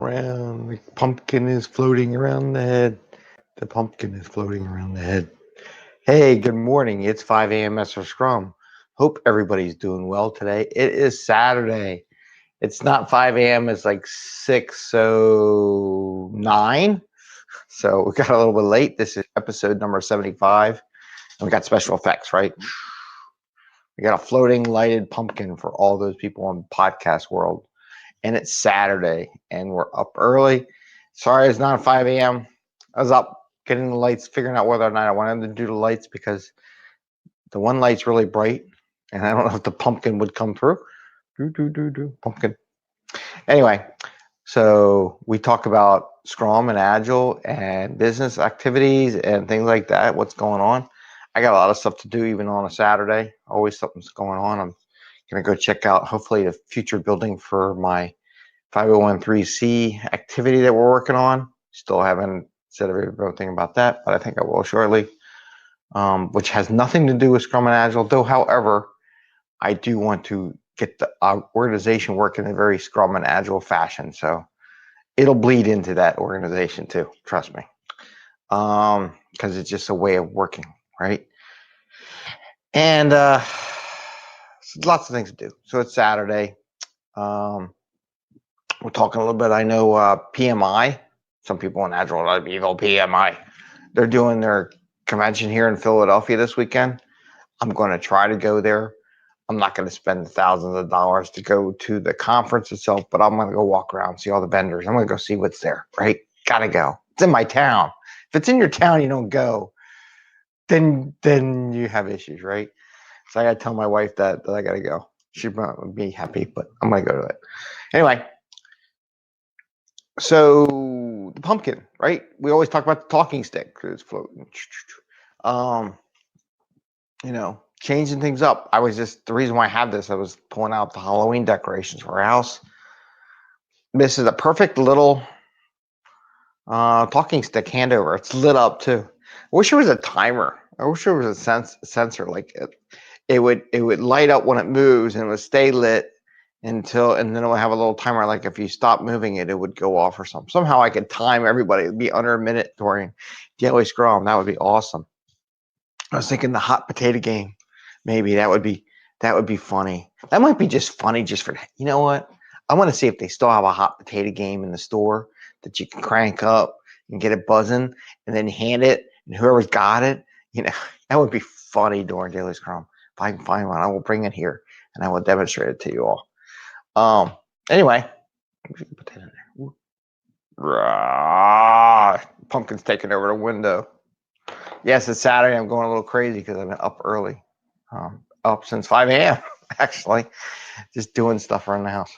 around. The pumpkin is floating around the head. The pumpkin is floating around the head. Hey, good morning. It's 5 a.m. Mester Scrum. Hope everybody's doing well today. It is Saturday. It's not 5 a.m. It's like 6:09. So we got a little bit late. This is episode number 75. And we got special effects, right? We got a floating lighted pumpkin for all those people in podcast world. And it's Saturday, and we're up early. Sorry, it's not 5 a.m. I was up getting the lights, figuring out whether or not I wanted to do the lights because the one light's really bright, and I don't know if the pumpkin would come through. Pumpkin. Anyway, so we talk about Scrum and Agile and business activities and things like that, what's going on. I got a lot of stuff to do even on a Saturday. Always something's going on. I'm going to go check out, hopefully, the future building for my 501(c) activity that we're working on. Still haven't said everything about that, but I think I will shortly, which has nothing to do with Scrum and Agile, though, however, I do want to get the organization working in a very Scrum and Agile fashion, so it'll bleed into that organization too, trust me, because it's just a way of working, right? And lots of things to do. So it's Saturday. We're talking a little bit. I know PMI. Some people in Agile like Eagle PMI. They're doing their convention here in Philadelphia this weekend. I'm going to try to go there. I'm not going to spend thousands of dollars to go to the conference itself, but I'm going to go walk around, see all the vendors. I'm going to go see what's there, right? Gotta go. It's in my town. If it's in your town, you don't go, then you have issues, right? So I got to tell my wife that I got to go. She would be happy, but I'm going to go to it. Anyway, so the pumpkin, right? We always talk about the talking stick because it's floating. Changing things up. The reason why I have this, I was pulling out the Halloween decorations for our house. This is a perfect little talking stick handover. It's lit up too. I wish there was a timer. I wish there was a sensor like it would light up when it moves and it would stay lit and then it would have a little timer. Like if you stop moving it, it would go off or something. Somehow I could time everybody. It'd be under a minute during daily Scrum. That would be awesome. I was thinking the hot potato game. Maybe that would be funny. That might be just funny just for, you know what? I want to see if they still have a hot potato game in the store that you can crank up and get it buzzing and then hand it and whoever's got it, that would be funny during Daily Scrum. If I can find one, I will bring it here and I will demonstrate it to you all. Anyway, put that in there. Pumpkin's taking over the window. Yes, it's Saturday. I'm going a little crazy because I've been up early. Up since 5 a.m. actually, just doing stuff around the house.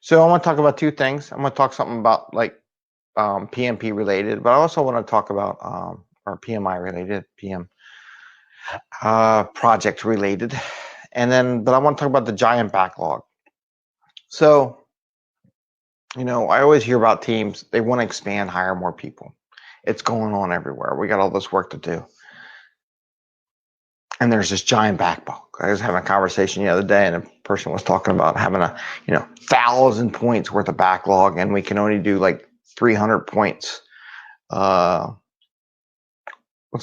So I want to talk about two things. I'm going to talk something about like PMP related, but I also want to talk about or PMI related, PM project related, but I want to talk about the giant backlog. So, I always hear about teams, they want to expand, hire more people. It's going on everywhere. We got all this work to do. And there's this giant backlog. I was having a conversation the other day, and a person was talking about having 1,000 points worth of backlog, and we can only do like 300 points. Let's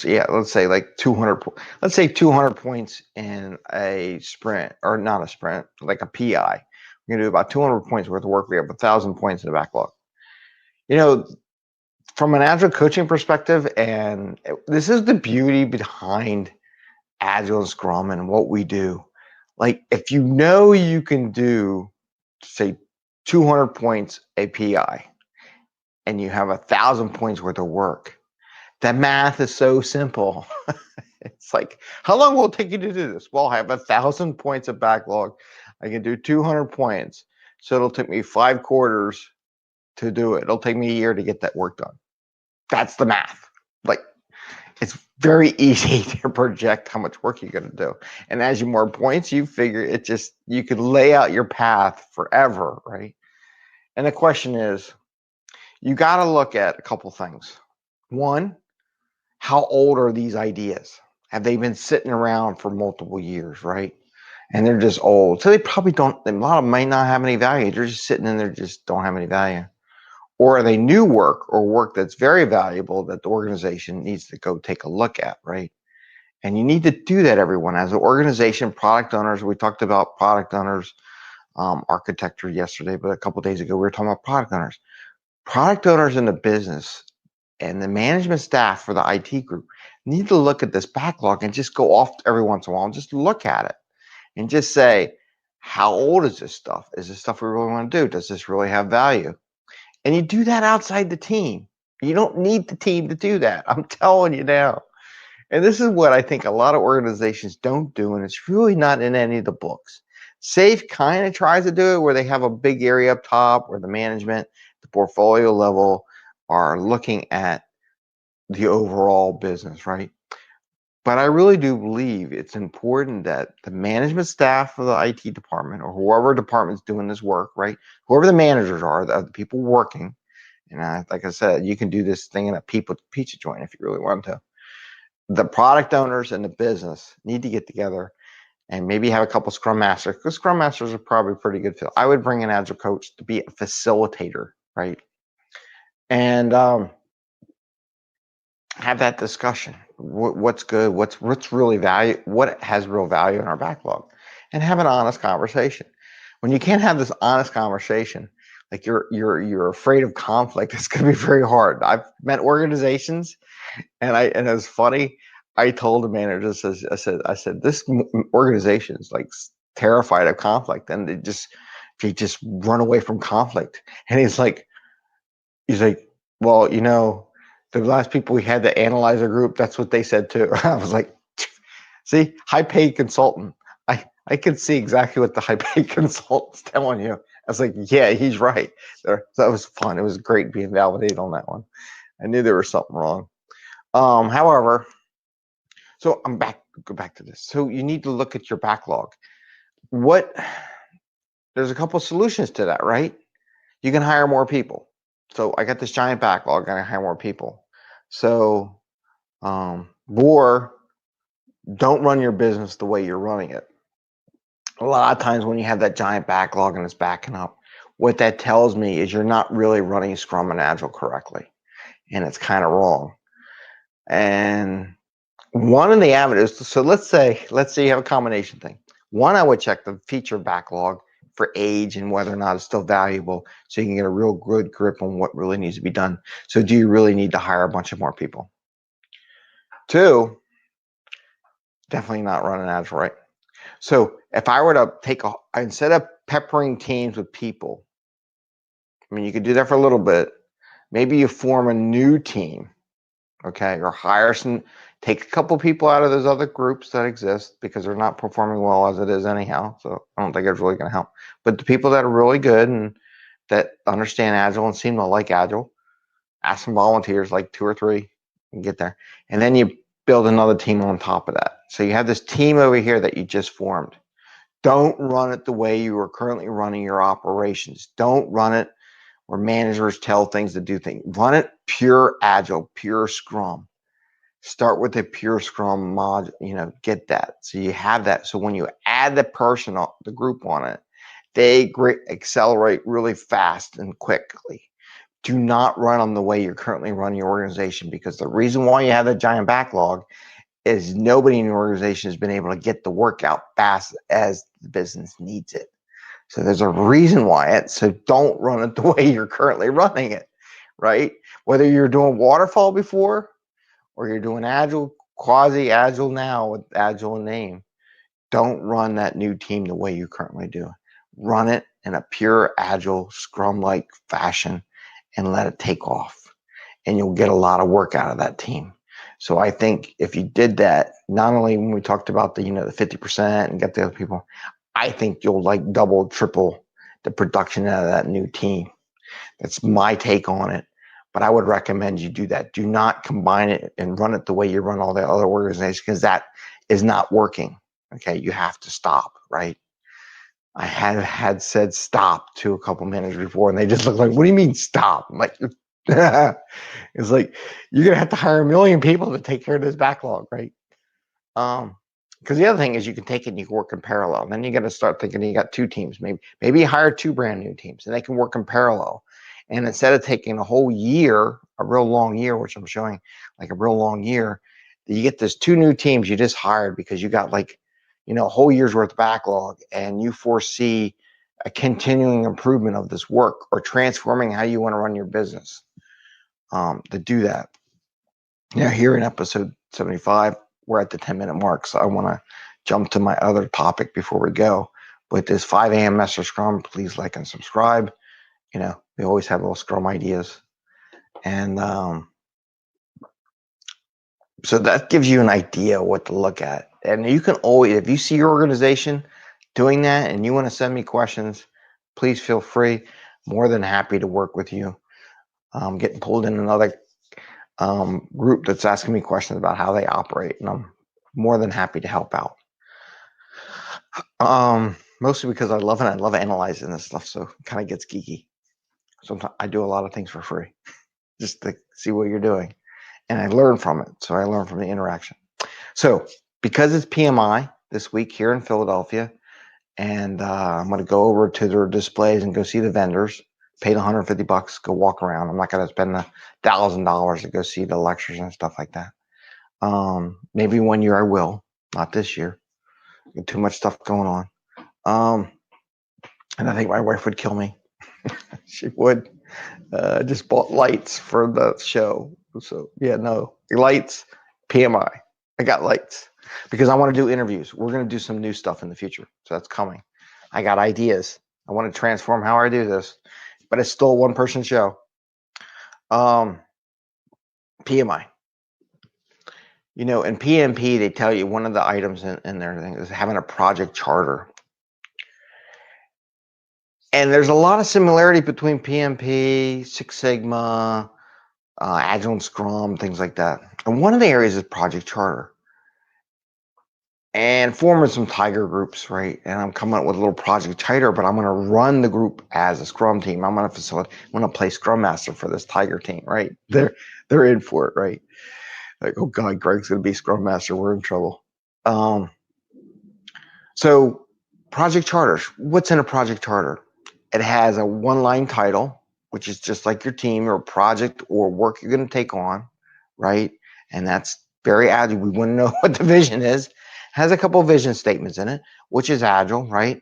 say like 200. Let's say 200 points in a sprint, or not a sprint, like a PI. We're gonna do about 200 points worth of work. We have 1,000 points in the backlog. From an Agile coaching perspective, and this is the beauty behind Agile and Scrum and what we do. Like if you can do, say, 200 points API and you have 1,000 points worth of work, that math is so simple. It's like, how long will it take you to do this? Well, I have 1,000 points of backlog. I can do 200 points. So it'll take me 5 quarters to do it. It'll take me a year to get that work done. That's the math. Like, it's very easy to project how much work you're going to do. And as you more points, you figure you could lay out your path forever, right? And the question is, you got to look at a couple things. One, how old are these ideas? Have they been sitting around for multiple years, right? and they're just old. So they probably don't, a lot of them might not have any value. They're just sitting in there, just don't have any value. Or are they new work or work that's very valuable that the organization needs to go take a look at, right? And you need to do that, everyone. As an organization, product owners, we talked about product owners, architecture yesterday, but a couple of days ago, we were talking about product owners. Product owners in the business and the management staff for the IT group need to look at this backlog and just go off every once in a while and just look at it and just say, how old is this stuff? Is this stuff we really want to do? Does this really have value? And you do that outside the team. You don't need the team to do that. I'm telling you now. And this is what I think a lot of organizations don't do, and it's really not in any of the books. SAFe kind of tries to do it where they have a big area up top where the management, the portfolio level are looking at the overall business, right? But I really do believe it's important that the management staff of the IT department or whoever department's doing this work, right? Whoever the managers are, the people working, and like I said, you can do this thing in a pizza joint if you really want to. The product owners and the business need to get together and maybe have a couple Scrum Masters, because Scrum Masters are probably pretty good fit. I would bring an Agile coach to be a facilitator, right? And have that discussion. What's good? What's really value? What has real value in our backlog? And have an honest conversation. When you can't have this honest conversation, like you're afraid of conflict, it's going to be very hard. I've met organizations, and it was funny. I told the manager, I said, this organization is like terrified of conflict, and they just run away from conflict. And he's like, well, the last people we had to analyze our group, that's what they said too. I was like, see, high paid consultant. I can see exactly what the high paid consultant's telling you. I was like, yeah, he's right. So that was fun. It was great being validated on that one. I knew there was something wrong. However, so go back to this. So you need to look at your backlog. There's a couple of solutions to that, right? You can hire more people. So I got this giant backlog, and I hire more people. So, or don't run your business the way you're running it. A lot of times when you have that giant backlog and it's backing up, what that tells me is you're not really running Scrum and Agile correctly, and it's kind of wrong. And one of the avenues, so let's say you have a combination thing. One, I would check the feature backlog for age and whether or not it's still valuable, so you can get a real good grip on what really needs to be done. So do you really need to hire a bunch of more people? Two, definitely not running Agile, right? So if I were to instead of peppering teams with people, I mean, you could do that for a little bit. Maybe you form a new team, okay? Or take a couple people out of those other groups that exist because they're not performing well as it is anyhow. So I don't think it's really going to help. But the people that are really good and that understand Agile and seem to like Agile, ask some volunteers, like 2 or 3, and get there. And then you build another team on top of that. So you have this team over here that you just formed. Don't run it the way you are currently running your operations. Don't run it where managers tell things to do things. Run it pure Agile, pure Scrum. Start with a pure Scrum mod, get that. So you have that. So when you add the group on it, they accelerate really fast and quickly. Do not run them the way you're currently running your organization, because the reason why you have that giant backlog is nobody in your organization has been able to get the work out fast as the business needs it. So there's a reason why so don't run it the way you're currently running it, right? Whether you're doing waterfall before or you're doing Agile, quasi-Agile now with Agile in name, don't run that new team the way you currently do. Run it in a pure Agile, Scrum-like fashion and let it take off. And you'll get a lot of work out of that team. So I think if you did that, not only when we talked about the 50% and get the other people, I think you'll double, triple the production out of that new team. That's my take on it. But I would recommend you do that. Do not combine it and run it the way you run all the other organizations, because that is not working. Okay, you have to stop, right? I had said stop to a couple managers before, and they just look like, what do you mean stop? I'm like, it's like, you're going to have to hire 1 million people to take care of this backlog, right? Because the other thing is you can take it and you can work in parallel. Then you got to start thinking you got two teams. Maybe you hire two brand new teams and they can work in parallel. And instead of taking a whole year, a real long year, which I'm showing like a real long year, you get this two new teams you just hired because you got like, a whole year's worth of backlog and you foresee a continuing improvement of this work or transforming how you want to run your business to do that. Here in episode 75, we're at the 10-minute mark, so I want to jump to my other topic before we go. But this 5 a.m. Mester Scrum, please like and subscribe. We always have little Scrum ideas. And so that gives you an idea what to look at. And you can always, if you see your organization doing that and you want to send me questions, please feel free. More than happy to work with you. Getting pulled in another group that's asking me questions about how they operate, and I'm more than happy to help out. Mostly because I love it. I love analyzing this stuff, so it kind of gets geeky. Sometimes I do a lot of things for free just to see what you're doing, and I learn from it. So I learn from the interaction. So because it's PMI this week here in Philadelphia, and I'm going to go over to their displays and go see the vendors. Paid $150, go walk around. I'm not going to spend $1,000 to go see the lectures and stuff like that. Maybe one year I will, not this year. Get too much stuff going on. And I think my wife would kill me. She would. Just bought lights for the show. So lights, PMI. I got lights because I want to do interviews. We're going to do some new stuff in the future. So that's coming. I got ideas. I want to transform how I do this. But it's still a one-person show. PMI. In PMP, they tell you one of the items in their thing is having a project charter. And there's a lot of similarity between PMP, Six Sigma, Agile and Scrum, things like that. And one of the areas is project charter. And forming some tiger groups, right? And I'm coming up with a little project charter, but I'm going to run the group as a Scrum team. I'm going to facilitate. I'm going to play Scrum Master for this tiger team, right? They're in for it, right? Like, oh God, Greg's going to be Scrum Master. We're in trouble. So project charters. What's in a project charter? It has a one-line title, which is just like your team or project or work you're going to take on, right? And that's very agile. We want to know what the vision is. Has a couple of vision statements in it, which is agile, right?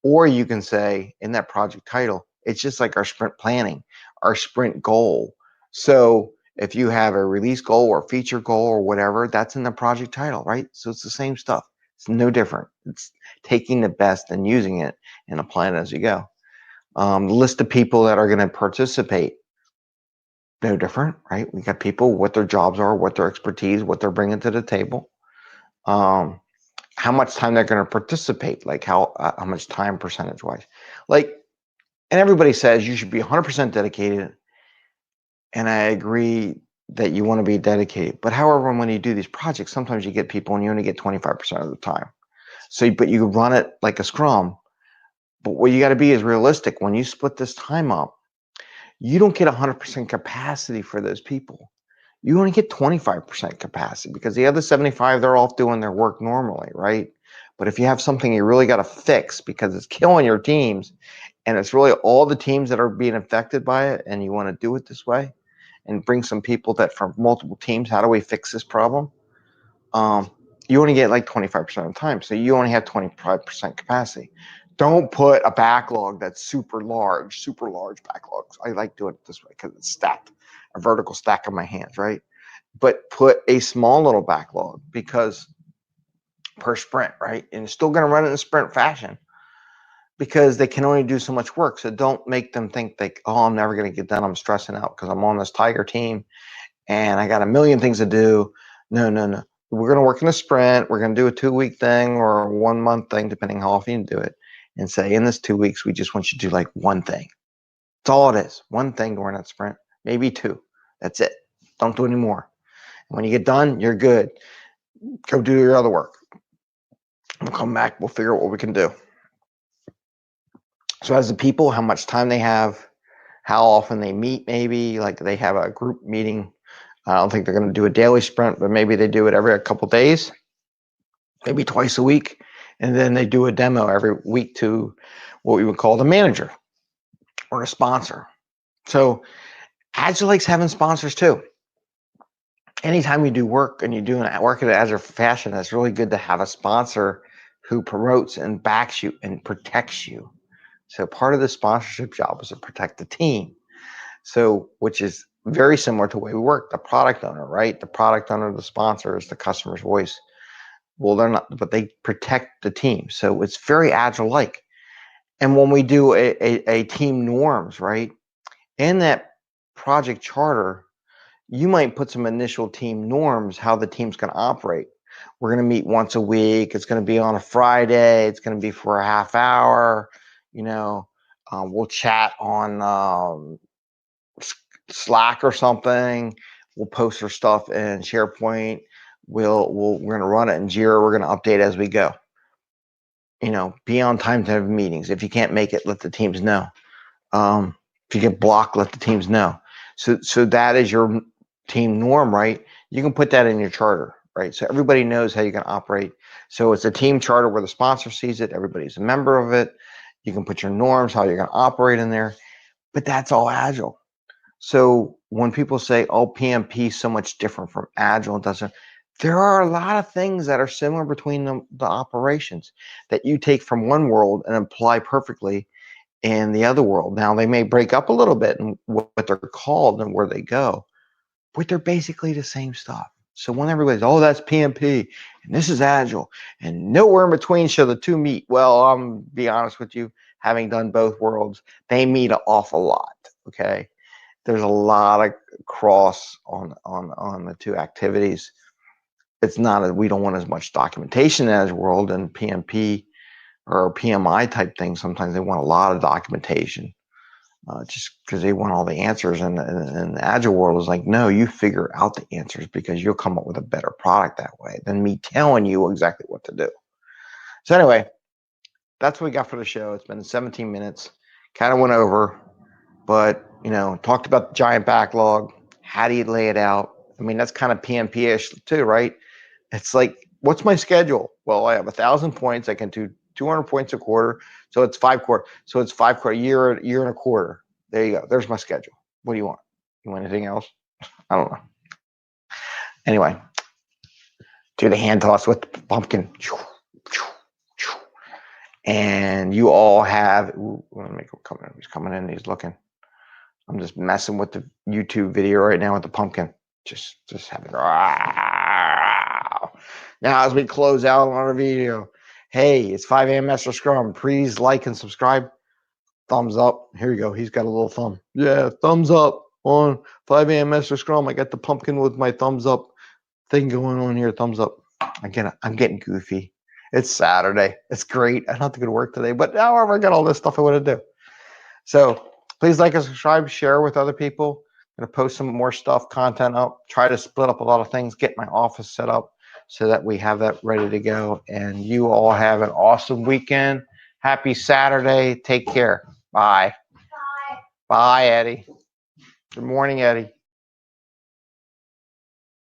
Or you can say in that project title, it's just like our sprint planning, our sprint goal. So if you have a release goal or feature goal or whatever, that's in the project title, right? So it's the same stuff. It's no different. It's taking the best and using it and applying it as you go. List of people that are going to participate. No different, right? We got people, what their jobs are, what their expertise, what they're bringing to the table. How much time they're going to participate, like how much time percentage wise, and everybody says you should be 100% dedicated. And I agree that you want to be dedicated, but however, when you do these projects, sometimes you get people and you only get 25% of the time. So, but you run it like a Scrum, but what you got to be is realistic. When you split this time up, you don't get 100% capacity for those people. You only get 25% capacity because the other 75, they're off doing their work normally, right? But if you have something you really got to fix because it's killing your teams and it's really all the teams that are being affected by it and you want to do it this way and bring some people that from multiple teams, how do we fix this problem? You only get like 25% of the time. So you only have 25% capacity. Don't put a backlog that's super large backlogs. I like doing it this way because it's stacked, a vertical stack in my hands, right? But put a small little backlog because per sprint, right? And it's still going to run it in sprint fashion because they can only do so much work. So don't make them think like, oh, I'm never going to get done. I'm stressing out because I'm on this tiger team and I got a million things to do. No. We're going to work in a sprint. We're going to do a 2-week thing or a 1-month thing, depending how often you do it. And say, in this 2 weeks, we just want you to do like one thing. That's all it is. One thing during that sprint, maybe 2. That's it. Don't do any more. And when you get done, you're good. Go do your other work. We'll come back. We'll figure out what we can do. So as the people, how much time they have, how often they meet, maybe like they have a group meeting. I don't think they're going to do a daily sprint, but maybe they do it every couple days. maybe twice a week. And then they do a demo every week to what we would call the manager or a sponsor. So Agile likes having sponsors too. Anytime you do work and you do work in an Agile fashion, it's really good to have a sponsor who promotes and backs you and protects you. So part of the sponsorship job is to protect the team. So, which is very similar to the way we work. The product owner, right? The product owner, the sponsor is the customer's voice. Well, they're not, but they protect the team. So it's very Agile-like. And when we do a team norms, right? In that project charter, you might put some initial team norms, how the team's going to operate. We're going to meet once a week. It's going to be on a Friday. It's going to be for a half hour. We'll chat on Slack or something. We'll post our stuff in SharePoint. We're going to run it in Jira. We're going to update as we go. Be on time to have meetings. If you can't make it, let the teams know. If you get blocked, let the teams know. So that is your team norm, right? You can put that in your charter, right? So everybody knows how you can operate. So it's a team charter where the sponsor sees it. Everybody's a member of it. You can put your norms, how you're going to operate in there. But that's all Agile. So when people say, oh, PMP is so much different from Agile, there are a lot of things that are similar between the operations that you take from one world and apply perfectly in the other world. Now, they may break up a little bit in what they're called and where they go, but they're basically the same stuff. So when everybody's, oh, that's PMP and this is Agile and nowhere in between shall the two meet. Well, I'm be honest with you, having done both worlds, they meet an awful lot. Okay. There's a lot of cross on the two activities. It's not we don't want as much documentation as world and PMP or PMI type things. Sometimes they want a lot of documentation. Just because they want all the answers, and the Agile world is like, no, you figure out the answers because you'll come up with a better product that way than me telling you exactly what to do. So anyway, that's what we got for the show. It's been 17 minutes. Kind of went over, but talked about the giant backlog. How do you lay it out? I mean, that's kind of PMP-ish too, right? It's like, what's my schedule? Well, I have 1,000 points. I can do 200 points a quarter. So it's 5 quarters. So it's 5 quarter, year and a quarter. There you go. There's my schedule. What do you want? You want anything else? I don't know. Anyway, do the hand toss with the pumpkin. And you all have, let me make him come in. He's coming in. He's looking. I'm just messing with the YouTube video right now with the pumpkin. Just having. Now, as we close out on our video, hey, it's 5am Mester Scrum. Please like and subscribe. Thumbs up. Here you go. He's got a little thumb. Yeah, thumbs up on 5am Mester Scrum. I got the pumpkin with my thumbs up thing going on here. Thumbs up. I'm getting goofy. It's Saturday. It's great. I don't have to go to work today, but however, I got all this stuff I want to do. So please like and subscribe, share with other people. I'm going to post some more stuff, content up, try to split up a lot of things, get my office set up so that we have that ready to go. And you all have an awesome weekend. Happy Saturday. Take care. Bye. Bye. Bye, Eddie. Good morning, Eddie.